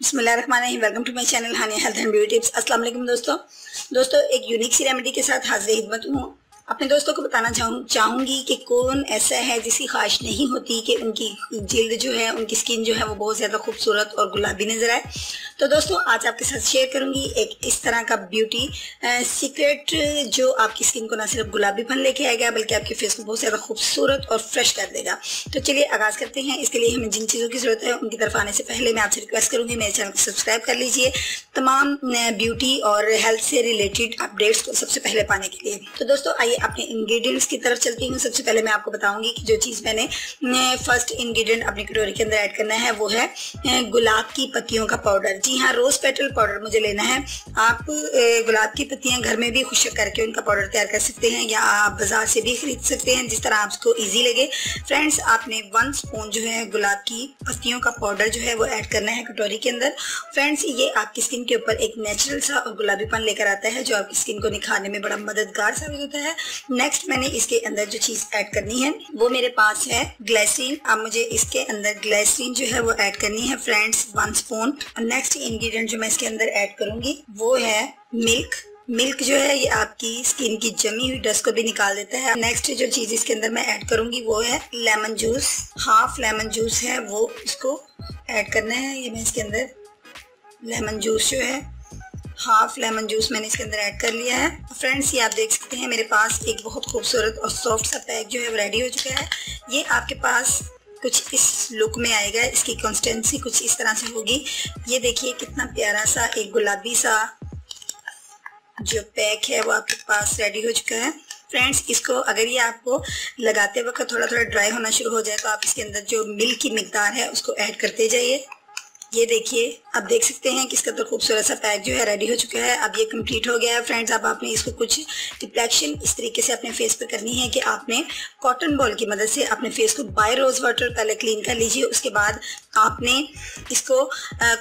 बिस्मिल्लाहिर्रहमानिर्रहीम। Welcome to my channel Haniya health and beauty tips. अस्सलाम वालेकुम दोस्तों एक यूनिक सी रेमेडी के साथ हाजिर खिदमत हूँ। अपने दोस्तों को बताना चाहूँगी कि कौन ऐसा है जिसकी ख्वाहिश नहीं होती कि उनकी जिल्द जो है, उनकी स्किन जो है वो बहुत ज़्यादा खूबसूरत और गुलाबी नज़र आए। तो दोस्तों आज आपके साथ शेयर करूँगी एक इस तरह का ब्यूटी सीक्रेट जो आपकी स्किन को ना सिर्फ गुलाबीपन लेके आएगा बल्कि आपके फेस को बहुत ज़्यादा खूबसूरत और फ्रेश कर देगा। तो चलिए आगाज़ करते हैं। इसके लिए हमें जिन चीज़ों की ज़रूरत है उनकी तरफ आने से पहले मैं आपसे रिक्वेस्ट करूँगी मेरे चैनल को सब्सक्राइब कर लीजिए तमाम ब्यूटी और हेल्थ से रिलेटेड अपडेट्स को सबसे पहले पाने के लिए। तो दोस्तों आइए अपने इंग्रेडिएंट्स की तरफ चलती हूँ। सबसे पहले मैं आपको बताऊंगी कि जो चीज़ मैंने फर्स्ट इंग्रेडिएंट अपनी कटोरी के अंदर ऐड करना है वो है गुलाब की पत्तियों का पाउडर। जी हाँ, रोज पेटल पाउडर मुझे लेना है। आप गुलाब की पत्तियां घर में भी खुश्क करके उनका पाउडर तैयार कर सकते हैं या आप बाजार से भी खरीद सकते हैं, जिस तरह आपको ईजी लगे। फ्रेंड्स, आपने 1 स्पून जो है गुलाब की पत्तियों का पाउडर जो है वो ऐड करना है कटोरी के अंदर। फ्रेंड्स, ये आपकी स्किन के ऊपर एक नेचुरल सा और गुलाबीपन लेकर आता है जो आपकी स्किन को निखारने में बड़ा मददगार साबित होता है। नेक्स्ट मैंने इसके अंदर जो चीज ऐड करनी है वो मेरे पास है ग्लिसरीन। अब मुझे इसके अंदर ग्लिसरीन जो है वो ऐड करनी है फ्रेंड्स, 1 स्पून। नेक्स्ट इंग्रेडिएंट जो मैं इसके अंदर ऐड करूंगी वो है मिल्क जो है ये आपकी स्किन की जमी हुई डस्ट को भी निकाल देता है। नेक्स्ट जो चीज इसके अंदर मैं ऐड करूंगी वो है lemon juice. Half lemon juice है वो इसको ऐड करना है। ये मैं इसके अंदर लेमन जूस जो है हाफ लेमन जूस मैंने इसके अंदर ऐड कर लिया है। फ्रेंड्स, ये आप देख सकते हैं मेरे पास एक बहुत खूबसूरत और सॉफ्ट सा पैक जो है वो रेडी हो चुका है। ये आपके पास कुछ इस लुक में आएगा, इसकी कंसिस्टेंसी कुछ इस तरह से होगी। ये देखिए कितना प्यारा सा एक गुलाबी सा जो पैक है वो आपके पास रेडी हो चुका है। फ्रेंड्स, इसको अगर ये आपको लगाते वक्त थोड़ा थोड़ा ड्राई होना शुरू हो जाए तो आप इसके अंदर जो मिल्क की मिकदार है उसको ऐड करते जाइए। ये देखिए, आप देख सकते हैं किसका तो खूबसूरत सा पैक जो है रेडी हो चुका है। अब ये कंप्लीट हो गया है फ्रेंड्स। अब आपने इसको कुछ एप्लीकेशन इस तरीके से अपने फेस पे करनी है कि आपने कॉटन बॉल की मदद से अपने फेस को बाय रोज वाटर पहले क्लीन कर लीजिए। उसके बाद आपने इसको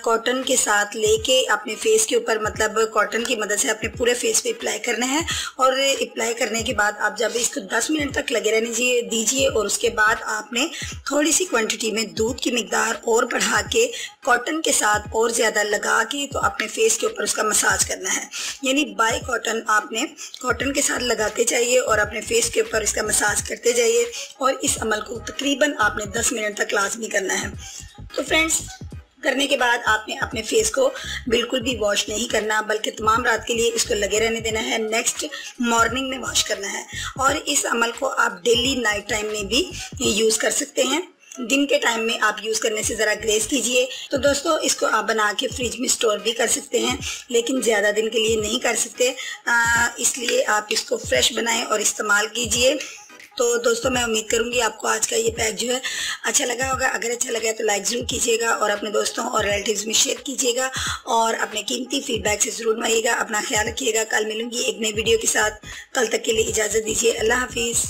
कॉटन के साथ लेके अपने फेस के ऊपर, मतलब कॉटन की मदद से अपने पूरे फेस पे अप्लाई करना है। और अप्लाई करने के बाद आप जब इसको 10 मिनट तक लगे रहने दीजिए और उसके बाद आपने थोड़ी सी क्वांटिटी में दूध की मिकदार और बढ़ा के कॉटन के साथ और ज़्यादा लगा के तो अपने फेस के ऊपर उसका मसाज करना है। यानी बाय कॉटन आपने कॉटन के साथ लगाते जाइए और अपने फेस के ऊपर इसका मसाज करते जाइए और इस अमल को तकरीबन आपने 10 मिनट तक लाजमी करना है। तो फ्रेंड्स, करने के बाद आपने अपने फेस को बिल्कुल भी वॉश नहीं करना बल्कि तमाम रात के लिए इसको लगे रहने देना है। नेक्स्ट मॉर्निंग में वॉश करना है और इस अमल को आप डेली नाइट टाइम में भी यूज़ कर सकते हैं। दिन के टाइम में आप यूज़ करने से ज़रा ग्रेस कीजिए। तो दोस्तों, इसको आप बना के फ्रिज में स्टोर भी कर सकते हैं लेकिन ज़्यादा दिन के लिए नहीं कर सकते, इसलिए आप इसको फ्रेश बनाएं और इस्तेमाल कीजिए। तो दोस्तों, मैं उम्मीद करूंगी आपको आज का ये पैक जो है अच्छा लगा होगा। अगर अच्छा लगा तो लाइक ज़रूर कीजिएगा और अपने दोस्तों और रिलेटिव्स में शेयर कीजिएगा और अपने कीमती फीडबैक से ज़रूर मांगिएगा। अपना ख्याल रखिएगा। कल मिलूंगी एक नई वीडियो के साथ। कल तक के लिए इजाज़त दीजिए। अल्लाह हाफिज़।